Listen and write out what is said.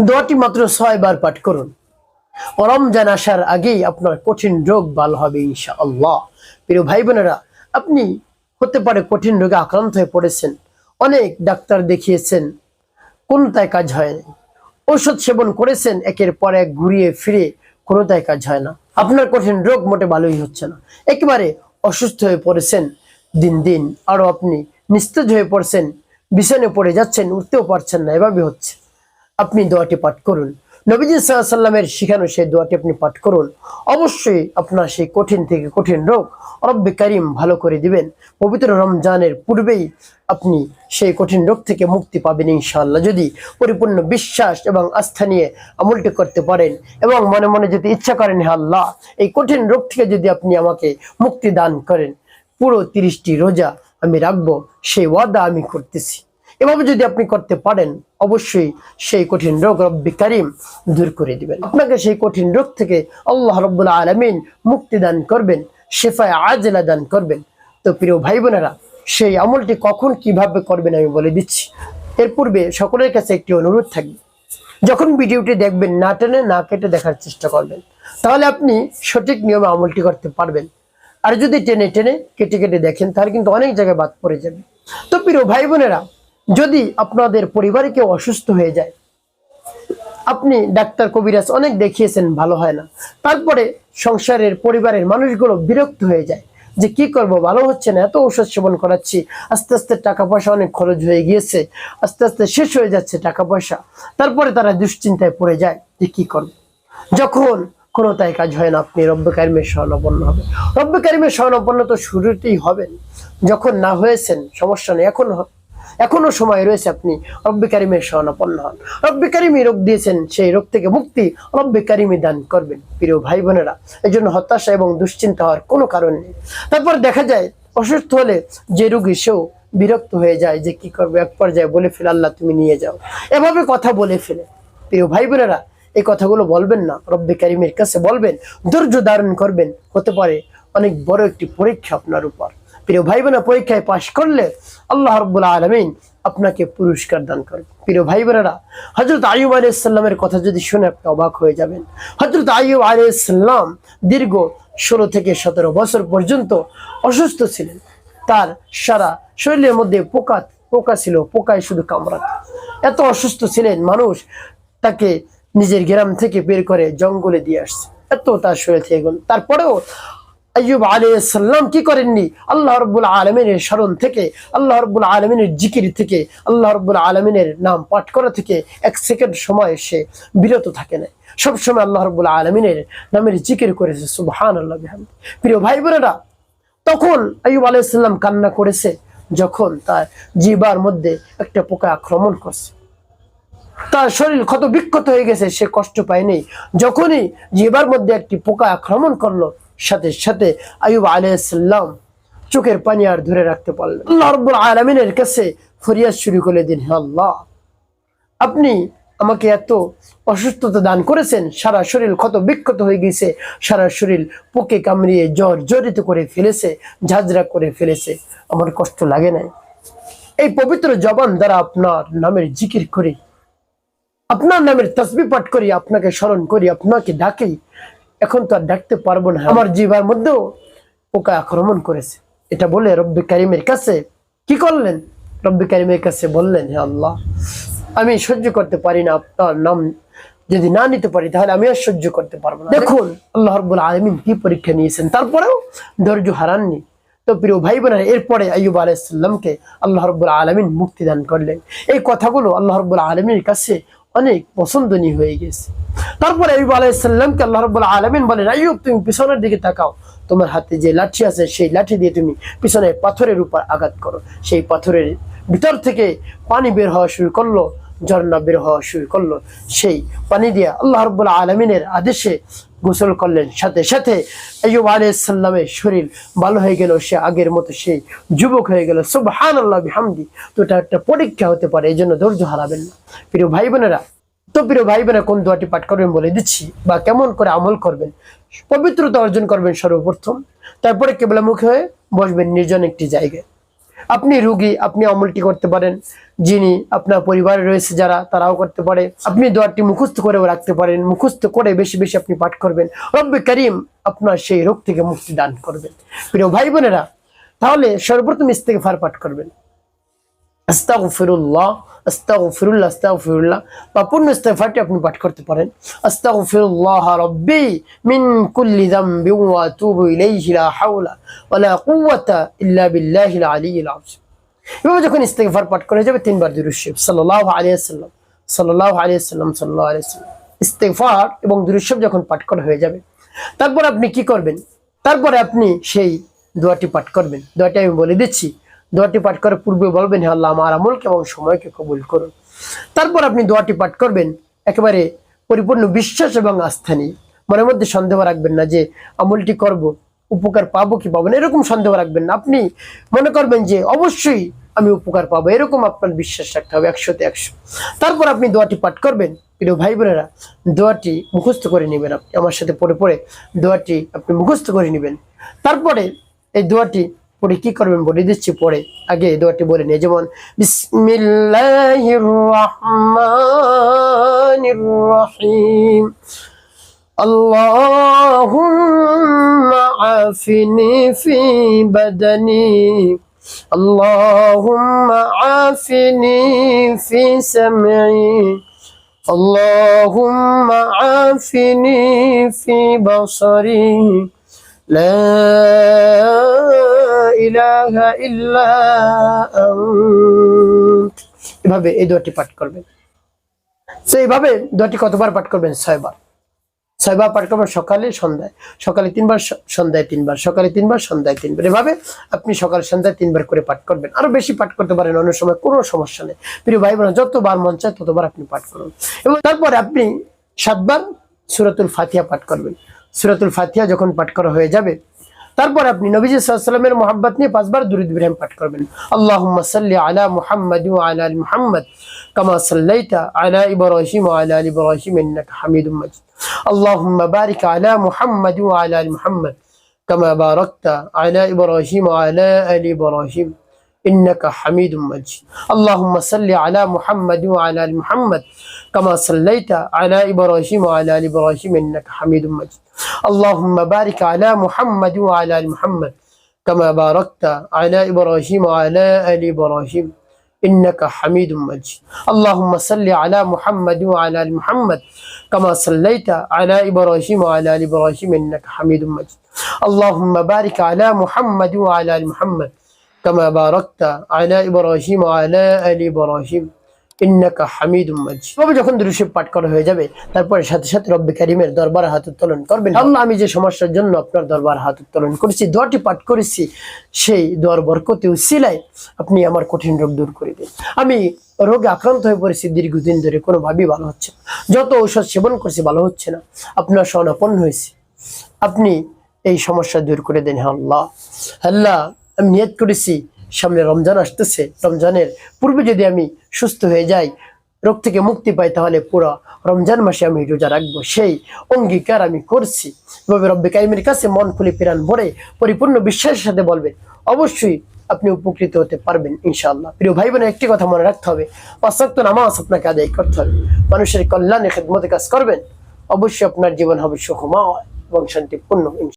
দোয়াটি মাত্র 6 বার পাঠ করুন। রমজান আসার আগেই আপনার কঠিন রোগ ভালো হবে ইনশাআল্লাহ। প্রিয় ভাই বোনেরা, আপনি হতে পারে কঠিন রোগে আক্রান্ত হয়ে পড়েছেন, অনেক ডাক্তার দেখিয়েছেন, কোনোটাই কাজ হয়নি। ঔষধ সেবন করেছেন একের পর এক, ঘুরিয়ে ফিরে কোনোটাই কাজ হয় না। আপনার কঠিন রোগ মোটে ভালোই হচ্ছে না, একেবারে অসুস্থ হয়ে পড়েছেন। দিন দিন আরো আপনি নিস্তেজ হয়ে পড়ছেন, বিছানায় পড়ে যাচ্ছেন, উঠতেও পারছেন না, এভাবে হচ্ছে। আপনি দোয়াটি পাঠ করুন। নবীজি সাল্লাল্লাহু আলাইহি সাল্লামের শিখানো সেই দোয়াটি আপনি পাঠ করুন। অবশ্যই আপনার সেই কঠিন থেকে কঠিন রোগ রব্বে কারিম ভালো করে দিবেন। পবিত্র রমজানের পূর্বেই আপনি সেই কঠিন রোগ থেকে মুক্তি পাবেন ইনশাআল্লাহ, যদি পরিপূর্ণ বিশ্বাস এবং আস্থা নিয়ে আমলটি করতে পারেন এবং মনে মনে যদি ইচ্ছা করেন, হে আল্লাহ, এই কঠিন রোগ থেকে যদি আপনি আমাকে মুক্তি দান করেন, পুরো 30টি রোজা আমি রাখবো, সেই ওয়াদা আমি করতেছি। এভাবে যদি আপনি করতে পারেন, অবশ্যই সেই কঠিন রোগ রব্বে কারিম দূর করে দিবেন। আপনাকে সেই কঠিন রোগ থেকে আল্লাহ রাব্বুল আলামিন মুক্তি দান করবেন, শিফায়ে আজলা দান করবেন। তো প্রিয় ভাই বোনেরা, সেই আমলটি কখন কিভাবে করবেন আমি বলে দিচ্ছি। এর পূর্বে সকলের কাছে একটি অনুরোধ থাকবে, যখন ভিডিওটি দেখবেন না টেনে না কেটে দেখার চেষ্টা করবেন, তাহলে আপনি সঠিক নিয়মে আমলটি করতে পারবেন। আর যদি টেনে টেনে কেটে কেটে দেখেন, তাহলে কিন্তু অনেক জায়গায় বাদ পড়ে যাবে। তো প্রিয় ভাই বোনেরা, যদি আপনাদের পরিবারে কেউ অসুস্থ হয়ে যায়, আপনি ডাক্তার কবিরাজ অনেক দেখিয়েছেন, ভালো হয় না, তারপরে সংসারের পরিবারের মানুষগুলো বিরক্ত হয়ে যায় যে কি করব, ভালো হচ্ছে না, এত ঔষধ সেবন করাচ্ছি, আস্তে আস্তে টাকা পয়সা অনেক খরচ হয়ে গিয়েছে, আস্তে আস্তে শেষ হয়ে যাচ্ছে টাকা পয়সা। তারপরে তারা দুশ্চিন্তায় পড়ে যায় যে কি করবে। যখন কোনোটাই কাজ হয় না, আপনি রব্বে কারিমের শরণাপন্ন হবেন। রব্বে কারিমের শরণাপন্ন তো শুরুতেই হবেন, যখন না হয়েছেন সমস্যা নেই, এখনো সময় রয়েছে, আপনি রব্বে কারিমের শরণাপন্ন হন। রব্বে কারিমই রোগ দিয়েছেন, সেই রোগ থেকে মুক্তি রব্বে কারিমই দান করবেন। প্রিয় ভাই বোনেরা, এই জন্য হতাশা এবং দুশ্চিন্তা হওয়ার কোনো কারণ নেই। তারপর দেখা যায় অসুস্থ হলে যে রোগী সেও বিরক্ত হয়ে যায় যে কি করবে, এক পর্যায়ে বলে ফেলে, আল্লাহ তুমি নিয়ে যাও, এভাবে কথা বলে ফেলে। প্রিয় ভাই বোনেরা, এই কথাগুলো বলবেন না, রব্বে কারিমের কাছে বলবেন, ধৈর্য ধারণ করবেন। হতে পারে অনেক বড় একটি পরীক্ষা আপনার উপর। প্রিয় ভাই বোনেরা, পরীক্ষায় পাশ করলে আল্লাহ রাব্বুল আলামিন আপনাকে পুরস্কার দান করবেন। প্রিয় ভাই বোনেরা, হযরত আইয়ুব আলাইহিস সালামের কথা যদি শুনে আপনি অবাক হয়ে যাবেন। হযরত আইয়ুব আলাইহিস সালাম দীর্ঘ 16 থেকে 17 বছর পর্যন্ত অসুস্থ ছিলেন। তার সারা শরীরের মধ্যে পোকা ছিল, পোকায় শুধু কামড়াত। এত অসুস্থ ছিলেন, মানুষ তাকে নিজের গ্রাম থেকে বের করে জঙ্গলে দিয়ে আসছে, এত তার শরীর থেকে। তারপরেও আইয়ুব আলাইহিস সালাম কি করেননি? আল্লাহ রাব্বুল আলামিনের স্মরণ থেকে, আল্লাহ রাব্বুল আলামিনের জিকির থেকে, আল্লাহ রাব্বুল আলামিনের নাম পাঠ করা থেকে 1 সেকেন্ড সময় সে বিরত থাকে না। সব সময় আল্লাহ রাব্বুল আলামিনের নামের জিকির করেছে, সুবহানাল্লাহ বিহামদি। প্রিয় ভাই বোনেরা, তখন আইয়ুব আলাইহিস সালাম কান্না করেছে যখন তার জিহ্বার মধ্যে একটা পোকা আক্রমণ করছে। তার শরীর ক্ষত বিক্ষত হয়ে গেছে, সে কষ্ট পায়নি। যখনই জিহ্বার মধ্যে একটি পোকা আক্রমণ করলো, সাথে সাথে আইয়ুব আলাইহিস সালাম চোখের পানি আর ধরে রাখতে পারলেন। আল্লাহ রাব্বুল আলামিনের কাছে ফরিয়াদ শুরু করে দিন, হে আল্লাহ, আপনি আমাকে এত অসুস্থতা দান করেছেন, সারা শরীর ক্ষত বিক্ষত হয়ে গেছে, সারা শরীর পোকে কামড়িয়ে জর্জরিত করে ফেলেছে, ঝাঁঝরা করে ফেলেছে, আমার কষ্ট লাগে নাই। এই পবিত্র জবান দ্বারা আপনার নামের জিকির করি, আপনার নামের তাসবিহ পাঠ করি, আপনাকে স্মরণ করি, আপনাকে ডাকি, এখন তো আর ডাকতে পারবো না, আমার জিহ্বার মধ্যেও পোকা আক্রমণ করেছে। এটা বলে রব্বে কারিমের কাছে কি করলেন? রব্বে কারিমের কাছে বললেন, হে আল্লাহ, আমি সহ্য করতে পারি না, আপনার নাম যদি না নিতে পারি তাহলে আমি আর সহ্য করতে পারবো না। দেখুন আল্লাহ রাব্বুল আলামিন কি পরীক্ষা নিয়েছেন, তারপরেও ধৈর্য হারাননি। তো প্রিয় ভাই বোনেরা, এরপরে আইয়ুব আলাইহিস সালামকে আল্লাহ রাব্বুল আলামিন মুক্তি দান করলেন। এই কথাগুলো আল্লাহ রাব্বুল আলামিনের কাছে অনেক পছন্দনীয় হয়ে গেছে। তারপরে আইয়ুব আলাইহিস সালামকে আল্লাহ রাব্বুল আলামিন বলেন, আইয়ুব, তুমি পিছনের দিকে তাকাও, তোমার হাতে যে লাঠি আছে সেই লাঠি দিয়ে তুমি পিছনে পাথরের উপর আঘাত করো। সেই পাথরের ভিতর থেকে পানি বের হওয়া শুরু করলো, ঝর্ণা বের হওয়া শুরু করলো। সেই পানি দিয়ে আল্লাহ রাব্বুল আলামিনের আদেশে গোসল করলেন। সাথে সাথে আইয়ুব আলাইহিস সালামের শরীর ভালো হয়ে গেল, সে আগের মতো সেই যুবক হয়ে গেল, সুবহানাল্লাহ বিহামদি। তো এটা একটা পরীক্ষা হতে পারে, এই জন্য ধৈর্য হারাবেন না প্রিয় ভাই বোনেরা। তো প্রিয় ভাই বোনেরা, কোন দোয়াটি পাঠ করবেন বলে দিচ্ছি, বা কেমন করে আমল করবেন। পবিত্রতা অর্জন করবেন সর্বপ্রথম, তারপরে কিবলামুখী হয়ে বসবেন নির্জন একটি জায়গায়। আপনি রোগী, আপনি আমলটি করতে পারেন। যিনি আপনার পরিবারে রয়েছে যারা, তারাও করতে পারে। আপনি দোয়াটি মুখস্থ করেও রাখতে পারেন। মুখস্থ করে বেশি বেশি আপনি পাঠ করবেন, রব্বে করিম আপনার সেই রোগ থেকে মুক্তি দান করবেন। প্রিয় ভাই বোনেরা, তাহলে সর্বপ্রথম ইস্তেগফার পাঠ করবেন। আস্তাগফিরুল্লাহ, আস্তাগফিরুল্লাহ, আস্তাগফিরুল্লাহ বা পূর্ণ ইস্তেগফারটি আপনি পাঠ করতে পারেন। আস্তাগফিরুল্লাহ রাব্বি মিন কুল্লি যামবি ওয়া আতুবু ইলাইহি লা হাওলা ওয়া লা কুওয়াতা ইল্লা বিল্লাহিল আলিয়্যিল আযীম। এভাবে যখন ইস্তেগফার পাঠ করে যাবে, তিনবার দুরূদ শরীফ সাল্লাল্লাহু আলাইহি ওয়াসাল্লাম, সাল্লাল্লাহু আলাইহি ওয়াসাল্লাম, সাল্লাল্লাহু আলাইহি ওয়াসাল্লাম, ইস্তেগফার এবং দুরূদ শরীফ যখন পাঠ করা হয়ে যাবে, তারপর আপনি কি করবেন? তারপরে আপনি সেই দোয়াটি পাঠ করবেন। দোয়াটি আমি বলে দিচ্ছি। দোয়াটি পাঠ করার পূর্বে বলবেন, হে আল্লাহ আমার আমলকে এবং সময়কে কবুল করুন। তারপর আপনি দোয়াটি পাঠ করবেন একেবারে পরিপূর্ণ বিশ্বাস এবং আস্থা নিয়ে। মনের মধ্যে সন্দেহ রাখবেন না যে আমলটি করব, উপকার পাবো কি পাবো না, এরকম সন্দেহ রাখবেন না। আপনি মনে করবেন যে অবশ্যই আমি উপকার পাবো, এরকম আপনার বিশ্বাস রাখতে হবে 100-তে 100। তারপর আপনি দোয়াটি পাঠ করবেন। প্রিয় ভাই বোনেরা, দোয়াটি মুখস্থ করে নেবেন। আপনি আমার সাথে পড়ে পড়ে দোয়াটি আপনি মুখস্থ করে নেবেন। তারপরে এই দোয়াটি পড়ে কি করবেন বলে দিচ্ছি। পড়ে আগে দোয়াটি বলে নিয়ে, যেমন বিসমিল্লাহির রহমানির রহিম, আল্লাহুম্মা আফিনি ফি বাদানি, আল্লাহুম্মা আফিনি ফি সামঈ, আল্লাহুম্মা আফিনি ফি বাসারি, লা ইলাহা ইল্লা আনত। এভাবে এই দোয়াটি পাঠ করবেন। এইভাবে দোয়াটি কতবার পাঠ করবেন? 6 বার। 6 বার পাঠ করবেন, সকালে সন্ধ্যায়। সকালে 3 বার, সন্ধ্যায় 3 বার, সকালে 3 বার, সন্ধ্যায় 3 বার। এভাবে আপনি সকাল সন্ধ্যায় 3 বার করে পাঠ করবেন। আরো বেশি পাঠ করতে পারেন অন্য সময়, কোনো সমস্যা নেই। প্রিয় ভাই বোন, যতবার মন চায় ততবার আপনি পাঠ করুন। এবং তারপরে আপনি 7 বার সূরাতুল ফাতিহা পাঠ করবেন। সূরাতুল ফাতিহা যখন পাঠ করা হয়ে যাবে, তারপর আপনি নবীজি সাল্লাল্লাহু আলাইহি ওয়াসাল্লামের মহব্বত নিয়ে 5 বার দুরূদ ইব্রাহিম পাঠ করবেন। আল্লাহুম্মা সাল্লি আলা মুহাম্মাদ ওয়া আলা আলি মুহাম্মাদ কামা সাল্লাইতা আলা ইব্রাহিম ওয়া আলা আলি ইব্রাহিম ইন্নাকা হামিদুম মাজিদ। আল্লাহুম্মা বারিক আলা মুহাম্মাদ ওয়া আলা আলি মুহাম্মাদ কামা বারাকতা আলা ইব্রাহিম ওয়া আলা আলি ইব্রাহিম ইন্নাকা হামিদুম মাজিদ। আল্লাহুম্মা সাল্লি আলা মুহাম্মাদ ওয়া আলা আলি মুহাম্মাদ কামা সাল্লাইতা আলা ইব্রাহিম ওয়া আলা আলি ইব্রাহিম ইন্নাকা হামিদুম মাজিদ। আল্লাহুম্মা বারিক আলা মুহাম্মাদ ওয়া আলা আলি মুহাম্মাদ কামা বারাকতা আলা ইব্রাহিম ওয়া আলা আলি ইব্রাহিম ইন্নাকা হামিদুম মাজিদ। আল্লাহুম্মা সাল্লি আলা মুহাম্মাদ ওয়া আলা আলি মুহাম্মাদ কামা সাল্লাইতা আলা ইব্রাহিম ওয়া আলা আলি ইব্রাহিম ইন্নাকা হামিদুম মাজিদ। আল্লাহুম্মা বারিক আলা মুহাম্মাদ ওয়া আলা আলি মুহাম্মাদ কামা বারাকতা আলা ইব্রাহিম ওয়া আলা আলি ইব্রাহিম ইন্নাকা হামিদুম মাজিদ। তবে যখন দুরূদ শরীফ পাঠ করা হয়ে যাবে, তারপরে সাথে সাথে রব্বে কারীমের দরবারে হাত উত্তোলন করবেন। আল্লাহ, আমি যে সমস্যার জন্য আপনার দরবারে হাত উত্তোলন করেছি, দোয়াটি পাঠ করেছি, সেই দোয়ার বরকতে উসিলায় আপনি আমার কঠিন রোগ দূর করে দিন। আমি রোগে আক্রান্ত হয়ে পড়েছি দীর্ঘদিন ধরে, কোনোভাবেই ভালো হচ্ছে না। যত ঔষধ সেবন করছি ভালো হচ্ছে না। আপনার শরণাপন্ন হয়েছি, আপনি এই সমস্যা দূর করে দেন। হ্যাঁ আল্লাহ, আল্লাহ আমি নিয়ত করেছি সামনে রমজান আসতেছে, রমজানের পূর্বে যদি আমি সুস্থ হয়ে যাই, রোগ থেকে মুক্তি পাই, তাহলে পুরো রমজান মাসে আমি রোজা রাখবো, সেই অঙ্গীকার আমি করছি। এভাবে রব্বে কারীমের কাছে মন খুলে প্রাণ ভরে পরিপূর্ণ বিশ্বাসের সাথে বলবেন, অবশ্যই আপনি উপকৃত হতে পারবেন ইনশাআল্লাহ। প্রিয় ভাই বোনের, একটি কথা মনে রাখতে হবে, 5 ওয়াক্ত নামাজ আপনাকে আদায় করতে হবে। মানুষের কল্যাণে খেদমতে কাজ করবেন, অবশ্যই আপনার জীবন হবে সুখময় এবং শান্তিপূর্ণ।